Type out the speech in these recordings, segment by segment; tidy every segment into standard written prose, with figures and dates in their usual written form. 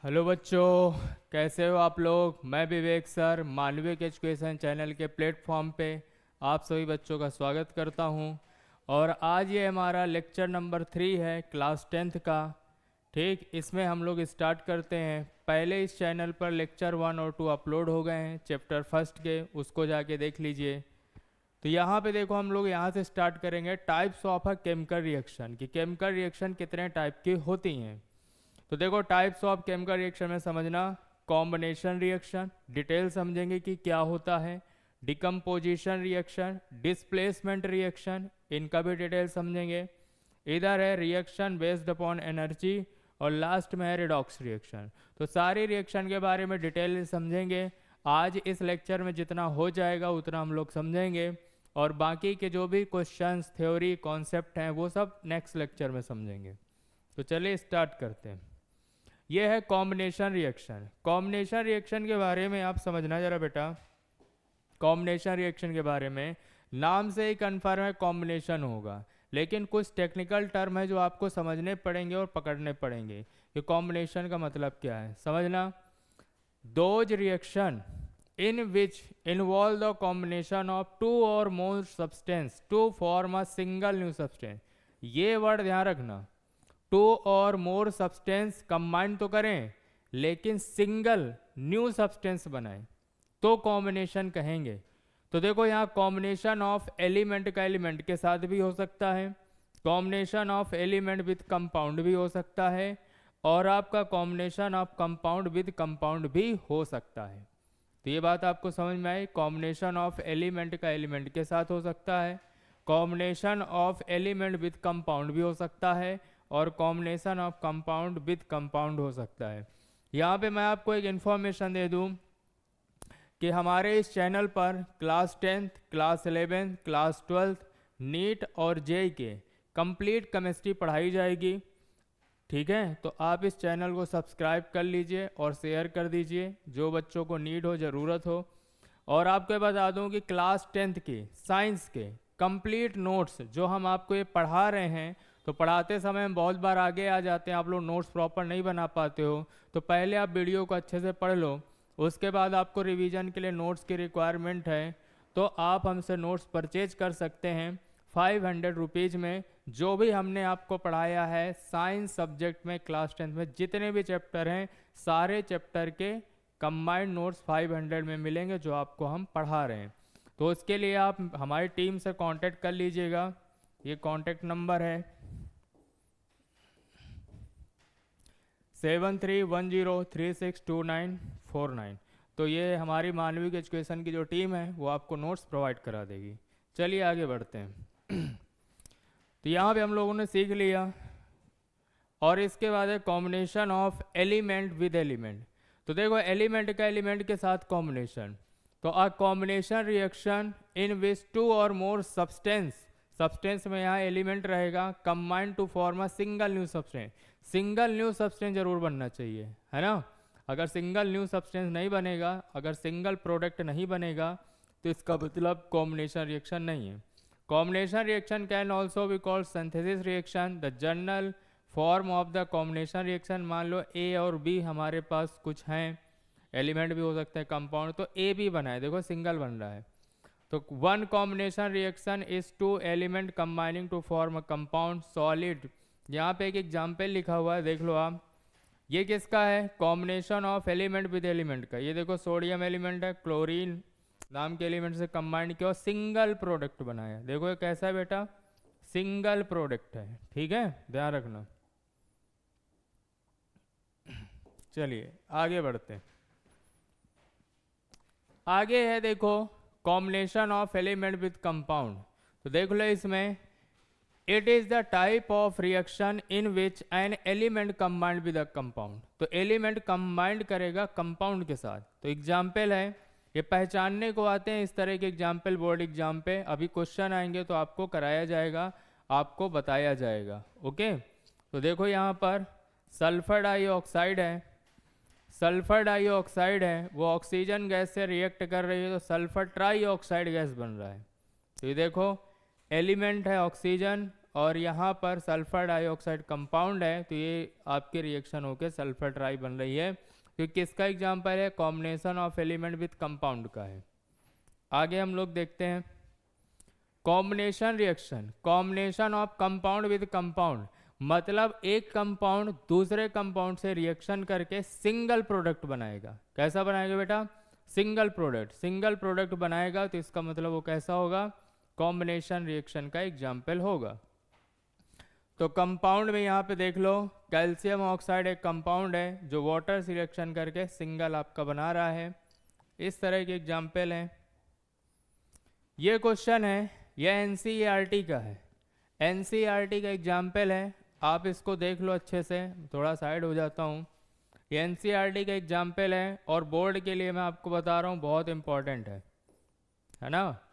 Hello बच्चों, कैसे हो आप लोग। मैं विवेक सर मानविक एजुकेशन चैनल के प्लेटफॉर्म पे आप सभी बच्चों का स्वागत करता हूं। और आज ये हमारा लेक्चर नंबर 3 है क्लास 10th का। ठीक, इसमें हम लोग स्टार्ट करते हैं। पहले इस चैनल पर लेक्चर 1 और 2 अपलोड हो गए हैं चैप्टर फर्स्ट के, उसको जाके देख लीजिए। तो यहाँ पे देखो, हम लोग यहाँ से स्टार्ट करेंगे types of a chemical reaction कि केमिकल रिएक्शन कितने टाइप की होती हैं। तो देखो, टाइप्स ऑफ केमिकल रिएक्शन में समझना, कॉम्बिनेशन रिएक्शन डिटेल समझेंगे कि क्या होता है, डिकम्पोजिशन रिएक्शन, डिस्प्लेसमेंट रिएक्शन, इनका भी डिटेल समझेंगे। इधर है रिएक्शन बेस्ड अपॉन एनर्जी, और लास्ट में है रिडॉक्स रिएक्शन। तो सारी रिएक्शन के बारे में डिटेल समझेंगे। आज इस लेक्चर में जितना हो जाएगा उतना हम लोग समझेंगे, और बाकी के जो भी क्वेश्चंस, थ्योरी, कॉन्सेप्ट हैं वो सब नेक्स्ट लेक्चर में समझेंगे। तो चलिए स्टार्ट करते हैं। ये है कॉम्बिनेशन रिएक्शन। कॉम्बिनेशन रिएक्शन के बारे में आप समझना जरा बेटा। कॉम्बिनेशन रिएक्शन के बारे में नाम से ही कन्फर्म है कॉम्बिनेशन होगा, लेकिन कुछ टेक्निकल टर्म है जो आपको समझने पड़ेंगे और पकड़ने पड़ेंगे कि कॉम्बिनेशन का मतलब क्या है। समझना, those reaction in which involve the combination of two और more substance to form a single new substance. ये वर्ड ध्यान रखना, टू और मोर सब्सटेंस कंबाइन तो करें लेकिन सिंगल न्यू सब्सटेंस बनाएं तो कॉम्बिनेशन कहेंगे। तो देखो, यहाँ कॉम्बिनेशन ऑफ एलिमेंट का एलिमेंट के साथ भी हो सकता है, combination of element with compound भी हो सकता है, और आपका combination of compound with compound भी हो सकता है। तो ये बात आपको समझ में आई। कॉम्बिनेशन ऑफ एलिमेंट का एलिमेंट के साथ हो सकता है, combination of element with compound भी हो सकता है, और combination of compound with compound हो सकता है। यहाँ पे मैं आपको एक इन्फॉर्मेशन दे दूँ कि हमारे इस चैनल पर class 10th, class 11th, class 12th, NEET और जेई के कंप्लीट केमिस्ट्री पढ़ाई जाएगी। ठीक है, तो आप इस चैनल को सब्सक्राइब कर लीजिए और शेयर कर दीजिए जो बच्चों को नीड हो, ज़रूरत हो। और आपको बता दूं कि क्लास 10th की साइंस के कंप्लीट नोट्स जो हम आपको ये पढ़ा रहे हैं, तो पढ़ाते समय हम बहुत बार आगे आ जाते हैं, आप लोग नोट्स प्रॉपर नहीं बना पाते हो। तो पहले आप वीडियो को अच्छे से पढ़ लो, उसके बाद आपको रिवीजन के लिए नोट्स की रिक्वायरमेंट है तो आप हमसे नोट्स परचेज कर सकते हैं 500 रुपीज़ में। जो भी हमने आपको पढ़ाया है साइंस सब्जेक्ट में क्लास 10th में, जितने भी चैप्टर हैं सारे चैप्टर के कंबाइंड नोट्स 500 में मिलेंगे जो आपको हम पढ़ा रहे हैं। तो उसके लिए आप हमारी टीम से कांटेक्ट कर लीजिएगा। ये कांटेक्ट नंबर है 7310362949। तो ये हमारी मानविक एजुकेशन की जो टीम है वो आपको नोट्स प्रोवाइड करा देगी। चलिए आगे बढ़ते हैं। तो यहाँ पे हम लोगों ने सीख लिया, और इसके बाद है combination of element with element. तो देखो, एलिमेंट का एलिमेंट के साथ कॉम्बिनेशन, तो a combination reaction in which two और मोर सब्सटेंस, सब्सटेंस में यहाँ एलिमेंट रहेगा, combine to form a single new substance. Single new substance जरूर बनना चाहिए, है ना। अगर सिंगल न्यू सब्सटेंस नहीं बनेगा, अगर सिंगल प्रोडक्ट नहीं बनेगा, तो इसका मतलब कॉम्बिनेशन रिएक्शन नहीं है। Combination reaction can also be called synthesis reaction. The general form of the combination reaction, मान लो ए और बी हमारे पास कुछ हैं, एलिमेंट भी हो सकते हैं कंपाउंड, तो ए बी बना है, देखो सिंगल बन रहा है। तो one combination reaction is two element combining to form a compound solid. यहाँ पे एक एग्जाम्पल लिखा हुआ है, देख लो आप। ये किसका है? Combination of element with element का। ये देखो, सोडियम एलिमेंट है, क्लोरीन नाम के एलिमेंट से कंबाइंड किया, सिंगल प्रोडक्ट बनाया। देखो ये कैसा है बेटा, सिंगल प्रोडक्ट है। ठीक है, ध्यान रखना। चलिए आगे बढ़ते हैं। आगे है देखो, combination of element with compound. तो देख लो इसमें, it is the type of reaction in which an element combined with a compound. तो एलिमेंट कंबाइंड करेगा कंपाउंड के साथ। तो एग्जाम्पल है, ये पहचानने को आते हैं इस तरह के एग्जाम्पल बोर्ड एग्जाम पे। अभी क्वेश्चन आएंगे तो आपको कराया जाएगा, आपको बताया जाएगा। ओके, तो देखो यहाँ पर सल्फर डाइऑक्साइड है, सल्फर डाइऑक्साइड है, वो ऑक्सीजन गैस से रिएक्ट कर रही है तो सल्फर ट्राइऑक्साइड गैस बन रहा है। तो ये देखो, एलिमेंट है ऑक्सीजन और यहाँ पर सल्फर डाइऑक्साइड कंपाउंड है, तो ये आपकी रिएक्शन होके सल्फर ट्राई बन रही है। तो किसका एग्जाम्पल है? Combination of element with compound का है। आगे हम लोग देखते हैं combination reaction, combination of compound with compound, मतलब एक कंपाउंड दूसरे कंपाउंड से रिएक्शन करके सिंगल प्रोडक्ट बनाएगा। कैसा बनाएगा बेटा? Single product. सिंगल प्रोडक्ट बनाएगा तो इसका मतलब वो कैसा होगा? कॉम्बिनेशन रिएक्शन का एग्जाम्पल होगा। तो कंपाउंड में यहाँ पे देख लो, कैल्शियम ऑक्साइड एक कंपाउंड है जो वाटर से रिएक्शन करके सिंगल आपका बना रहा है। इस तरह के एग्जाम्पल हैं। ये क्वेश्चन है, यह एनसीईआरटी का है, एनसीईआरटी का एग्जाम्पल है। आप इसको देख लो अच्छे से, थोड़ा साइड हो जाता हूँ। ये एनसीईआरटी का एग्जाम्पल है और बोर्ड के लिए मैं आपको बता रहा हूँ, बहुत इंपॉर्टेंट है ना।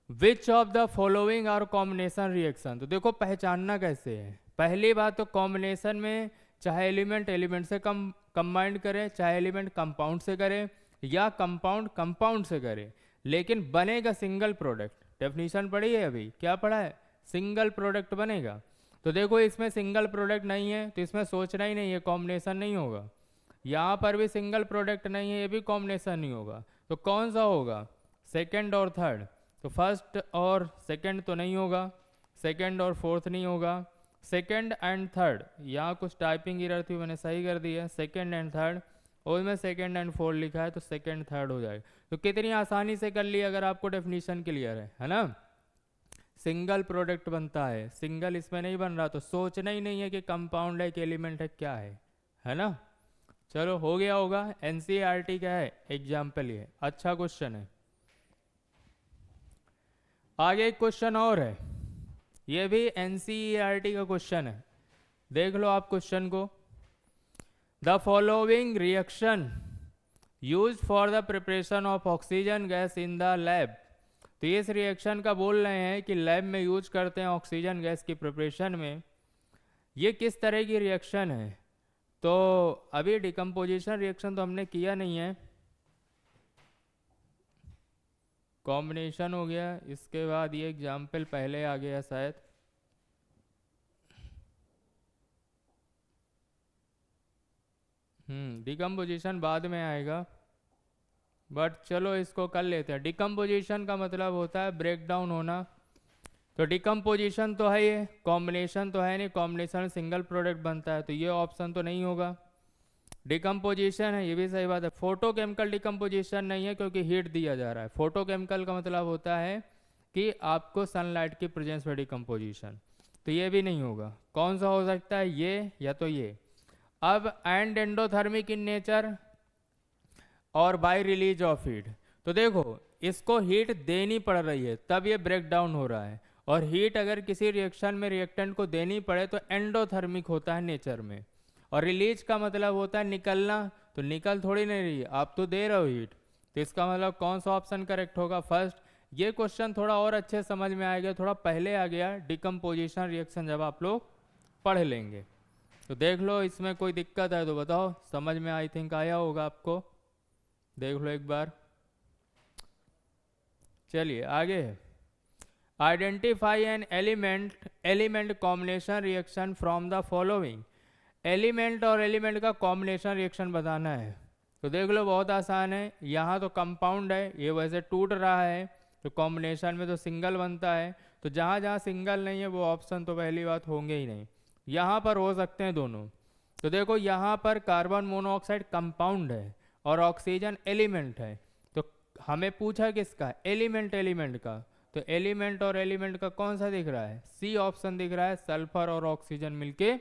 Which of the following are combination reaction, तो देखो पहचानना कैसे है। पहली बात तो कॉम्बिनेशन में चाहे एलिमेंट एलिमेंट से कंबाइंड करे, चाहे एलिमेंट कंपाउंड से करे, या कंपाउंड कंपाउंड से करे, लेकिन बनेगा सिंगल प्रोडक्ट। डेफिनेशन पढ़ी है अभी, क्या पढ़ा है? सिंगल प्रोडक्ट बनेगा। तो देखो इसमें सिंगल प्रोडक्ट नहीं है तो इसमें सोचना ही नहीं है, कॉम्बिनेशन नहीं होगा। यहाँ पर भी सिंगल प्रोडक्ट नहीं है, ये भी कॉम्बिनेशन नहीं होगा। तो कौन सा होगा? सेकंड और थर्ड। तो फर्स्ट और सेकंड तो नहीं होगा, सेकंड और फोर्थ नहीं होगा, सेकंड एंड थर्ड। यहाँ कुछ टाइपिंग एरर थी, मैंने सही कर दी है, सेकंड एंड थर्ड, और इसमें सेकंड एंड फोर्थ लिखा है तो सेकंड थर्ड हो जाएगा। तो कितनी आसानी से कर लिया अगर आपको डेफिनेशन क्लियर है ना। सिंगल प्रोडक्ट बनता है, सिंगल इसमें नहीं बन रहा, तो सोचना ही नहीं है कि कंपाउंड है कि एलिमेंट है, क्या है ना। चलो हो गया होगा। एनसीईआरटी का है एग्जाम्पल, ये अच्छा क्वेश्चन है। आगे एक क्वेश्चन और है, ये भी एनसीईआरटी का क्वेश्चन है। देख लो आप क्वेश्चन को। The following reaction use for the preparation of oxygen gas in the lab, तो इस रिएक्शन का बोल रहे हैं कि लैब में यूज करते हैं ऑक्सीजन गैस की प्रिपरेशन में। ये किस तरह की रिएक्शन है? तो अभी डिकम्पोजिशन रिएक्शन तो हमने किया नहीं है, कॉम्बिनेशन हो गया, इसके बाद ये एग्जाम्पल पहले आ गया शायद। डिकम्पोजिशन बाद में आएगा, बट चलो इसको कर लेते हैं। डिकम्पोजिशन का मतलब होता है ब्रेक डाउन होना। तो डिकम्पोजिशन तो है ये, कॉम्बिनेशन तो है नहीं, कॉम्बिनेशन सिंगल प्रोडक्ट बनता है, तो ये ऑप्शन तो नहीं होगा। डिकम्पोजिशन है, ये भी सही बात है। फोटोकेमिकल डिकम्पोजिशन नहीं है क्योंकि हीट दिया जा रहा है। फोटोकेमिकल का मतलब होता है कि आपको सनलाइट की प्रेजेंस में डिकम्पोजिशन, तो ये भी नहीं होगा। कौन सा हो सकता है? ये या तो ये। अब एंड एंडोथर्मिक इन नेचर और बाय रिलीज ऑफ हीट, तो देखो इसको हीट देनी पड़ रही है तब ये ब्रेक डाउन हो रहा है, और हीट अगर किसी रिएक्शन में रिएक्टेंट को देनी पड़े तो एंडोथर्मिक होता है नेचर में, और रिलीज का मतलब होता है निकलना। तो निकल थोड़ी नहीं रही है, आप तो दे रहे हो हीट, तो इसका मतलब कौन सा ऑप्शन करेक्ट होगा? फर्स्ट। ये क्वेश्चन थोड़ा और अच्छे समझ में आएगा, थोड़ा पहले आ गया डिकम्पोजिशन रिएक्शन जब आप लोग पढ़ लेंगे। तो देख लो इसमें कोई दिक्कत है तो बताओ, समझ में आई थिंक आया होगा आपको, देख लो एक बार। चलिए आगे है, identify an element combination reaction from the following. Element और एलिमेंट का कॉम्बिनेशन रिएक्शन बताना है। तो देख लो बहुत आसान है, यहाँ तो कंपाउंड है, ये वैसे टूट रहा है, तो कॉम्बिनेशन में तो सिंगल बनता है। तो जहाँ जहाँ सिंगल नहीं है वो ऑप्शन तो पहली बात होंगे ही नहीं, यहाँ पर हो सकते हैं दोनों। तो देखो यहाँ पर कार्बन मोनोऑक्साइड कंपाउंड है और ऑक्सीजन एलिमेंट है, तो हमें पूछा किसका? एलिमेंट का। तो एलिमेंट और एलिमेंट का कौन सा दिख रहा है? सी ऑप्शन दिख रहा है, सल्फर और ऑक्सीजन मिलके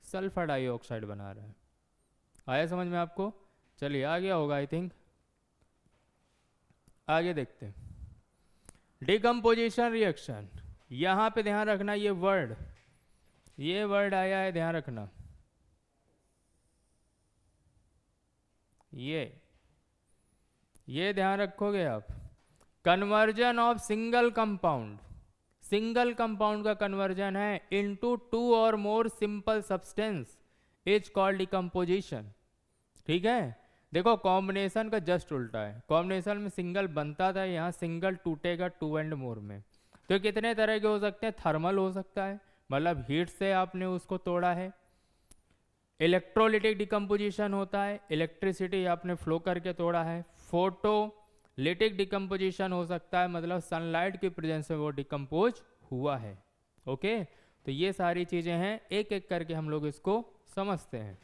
सल्फर डाइऑक्साइड बना रहा है। आया समझ में आपको? चलिए आ गया होगा आई थिंक। आगे देखते हैं डिकम्पोजिशन रिएक्शन। यहां पे ध्यान रखना, ये वर्ड आया है, ध्यान रखना। ये ध्यान रखोगे आप। कन्वर्जन ऑफ सिंगल कंपाउंड का कन्वर्जन है इनटू टू और more simple substance is called decomposition. ठीक है, देखो कॉम्बिनेशन का जस्ट उल्टा है। कॉम्बिनेशन में सिंगल बनता था, यहाँ सिंगल टूटेगा टू एंड मोर में। तो कितने तरह के हो सकते हैं? थर्मल हो सकता है, मतलब हीट से आपने उसको तोड़ा है। इलेक्ट्रोलिटिक डिकम्पोजिशन होता है, इलेक्ट्रिसिटी आपने फ्लो करके तोड़ा है। फोटोलिटिक डिकम्पोजिशन हो सकता है, मतलब सनलाइट की प्रेजेंस में वो डिकम्पोज हुआ है। ओके, तो ये सारी चीजें हैं, एक एक करके हम लोग इसको समझते हैं।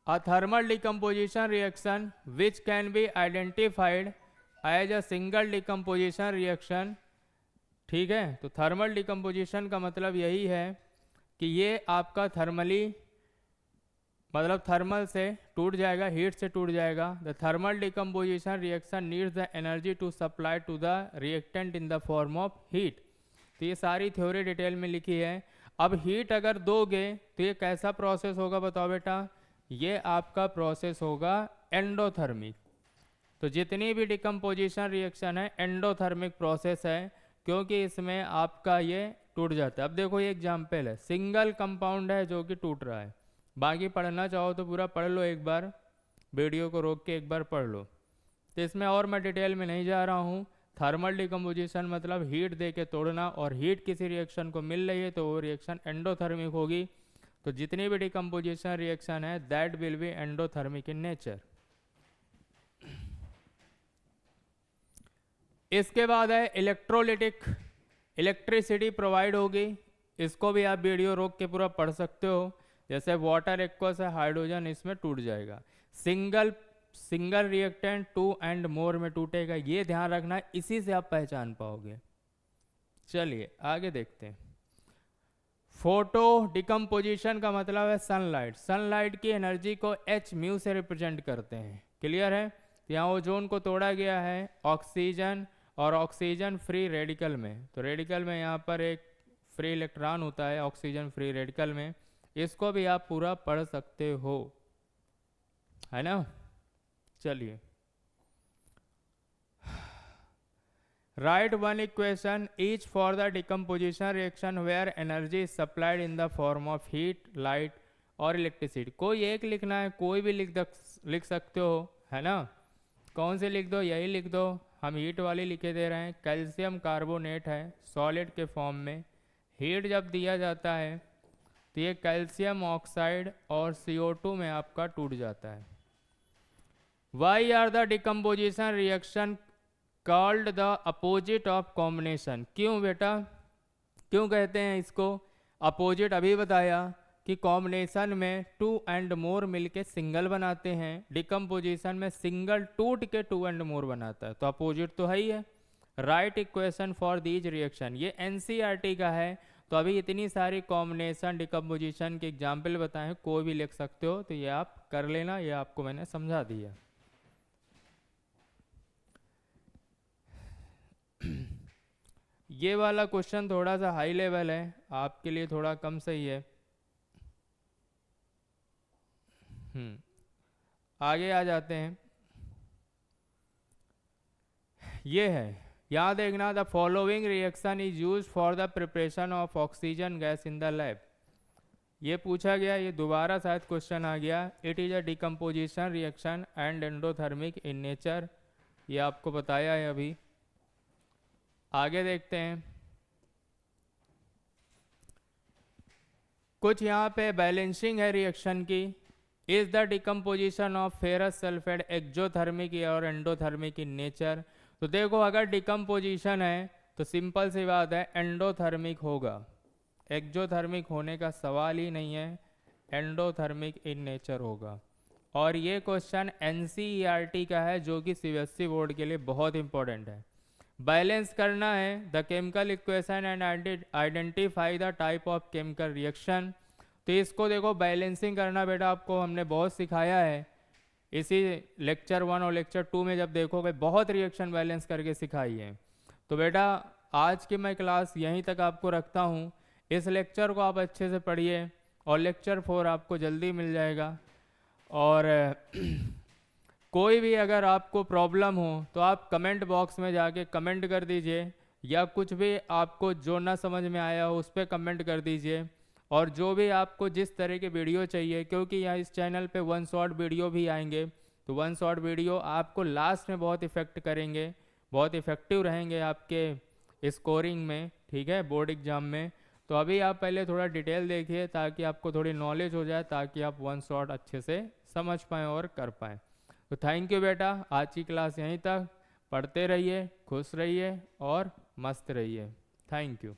A thermal decomposition reaction which can be identified as a single decomposition reaction, ठीक है। तो थर्मल डिकम्पोजिशन का मतलब यही है कि ये आपका थर्मली, मतलब थर्मल से टूट जाएगा, हीट से टूट जाएगा। The thermal decomposition reaction needs the energy to supply to the reactant in the form of heat. तो ये सारी थ्योरी डिटेल में लिखी है। अब हीट अगर दोगे तो ये कैसा प्रोसेस होगा बताओ बेटा, ये आपका प्रोसेस होगा एंडोथर्मिक। तो जितनी भी डिकम्पोजिशन रिएक्शन है एंडोथर्मिक प्रोसेस है, क्योंकि इसमें आपका ये टूट जाता है। अब देखो ये एग्जाम्पल है, सिंगल कंपाउंड है जो कि टूट रहा है। बाकी पढ़ना चाहो तो पूरा पढ़ लो, एक बार वीडियो को रोक के एक बार पढ़ लो। तो इसमें और मैं डिटेल में नहीं जा रहा हूँ। थर्मल डिकम्पोजिशन मतलब हीट दे के तोड़ना, और हीट किसी रिएक्शन को मिल रही है तो वो रिएक्शन एंडोथर्मिक होगी। तो जितनी भी डिकम्पोजिशन रिएक्शन है that will be endothermic in nature. इसके बाद है इलेक्ट्रोलिटिक, इलेक्ट्रिसिटी प्रोवाइड होगी। इसको भी आप वीडियो रोक के पूरा पढ़ सकते हो। जैसे वाटर एक्वस है, हाइड्रोजन इसमें टूट जाएगा। सिंगल रिएक्टेंट 2 एंड मोर में टूटेगा, ये ध्यान रखना, इसी से आप पहचान पाओगे। चलिए आगे देखते हैं। फोटो डिकम्पोजिशन का मतलब है सनलाइट। सनलाइट की एनर्जी को एच म्यू से रिप्रेजेंट करते हैं, क्लियर है। यहाँ ओजोन को तोड़ा गया है ऑक्सीजन और ऑक्सीजन फ्री रेडिकल में। तो रेडिकल में यहाँ पर एक फ्री इलेक्ट्रॉन होता है ऑक्सीजन फ्री रेडिकल में, इसको भी आप पूरा पढ़ सकते हो, है ना। चलिए, write one equation each for the decomposition reaction where energy is supplied in the form of heat, light और इलेक्ट्रिसिटी। कोई एक लिखना है, कोई भी लिख सकते हो, है ना। कौन से लिख दो, यही लिख दो। हम हीट वाली लिखे दे रहे हैं। कैल्शियम कार्बोनेट है सॉलिड के फॉर्म में, हीट जब दिया जाता है तो ये कैल्शियम ऑक्साइड और CO2 में आपका टूट जाता है। Why are the decomposition reaction called the opposite of combination. क्यों बेटा, क्यों कहते हैं इसको अपोजिट? अभी बताया कि कॉम्बिनेशन में 2 एंड मोर मिलके सिंगल बनाते हैं, डिकम्पोजिशन में सिंगल टूट के 2 एंड मोर बनाता है, तो अपोजिट तो है ही है। Right equation for these reaction, ये NCERT का है। तो अभी इतनी सारी कॉम्बिनेशन डिकम्पोजिशन के एग्जाम्पल बताए, कोई भी लिख सकते हो, तो ये आप कर लेना, ये आपको मैंने समझा दिया। ये वाला क्वेश्चन थोड़ा सा हाई लेवल है, आपके लिए थोड़ा कम सही है। आगे आ जाते हैं। ये है, याद देखना, the following reaction is use for the preparation of oxygen gas in the lab. ये पूछा गया, ये दोबारा शायद क्वेश्चन आ गया। It is a decomposition reaction and endothermic in nature, ये आपको बताया है अभी। आगे देखते हैं, कुछ यहाँ पे बैलेंसिंग है रिएक्शन की। Is the decomposition of ferrous sulphate exothermic और एंडोथर्मिक इन नेचर। तो देखो, अगर डिकम्पोजिशन है तो सिंपल सी बात है एंडोथर्मिक होगा, एक्जोथर्मिक होने का सवाल ही नहीं है, एंडोथर्मिक इन नेचर होगा। और ये क्वेश्चन NCERT का है, जो कि CBSE बोर्ड के लिए बहुत इंपॉर्टेंट है। बैलेंस करना है the chemical equation and identify the type of chemical reaction. तो इसको देखो, बैलेंसिंग करना बेटा आपको हमने बहुत सिखाया है, इसी लेक्चर 1 और लेक्चर 2 में जब देखोगे बहुत रिएक्शन बैलेंस करके सिखाई है। तो बेटा आज की मैं क्लास यहीं तक आपको रखता हूँ। इस लेक्चर को आप अच्छे से पढ़िए और लेक्चर 4 आपको जल्दी मिल जाएगा। और कोई भी अगर आपको प्रॉब्लम हो तो आप कमेंट बॉक्स में जाके कमेंट कर दीजिए, या कुछ भी आपको जो ना समझ में आया हो उस पर कमेंट कर दीजिए। और जो भी आपको जिस तरह के वीडियो चाहिए, क्योंकि यहाँ इस चैनल पे 1 शॉट वीडियो भी आएंगे, तो 1 शॉट वीडियो आपको लास्ट में बहुत इफेक्ट करेंगे, बहुत इफेक्टिव रहेंगे आपके स्कोरिंग में। ठीक है, बोर्ड एग्ज़ाम में। तो अभी आप पहले थोड़ा डिटेल देखिए ताकि आपको थोड़ी नॉलेज हो जाए, ताकि आप वन शॉट अच्छे से समझ पाएँ और कर पाएँ। तो थैंक यू बेटा, आज की क्लास यहीं तक। पढ़ते रहिए, खुश रहिए और मस्त रहिए। Thank you.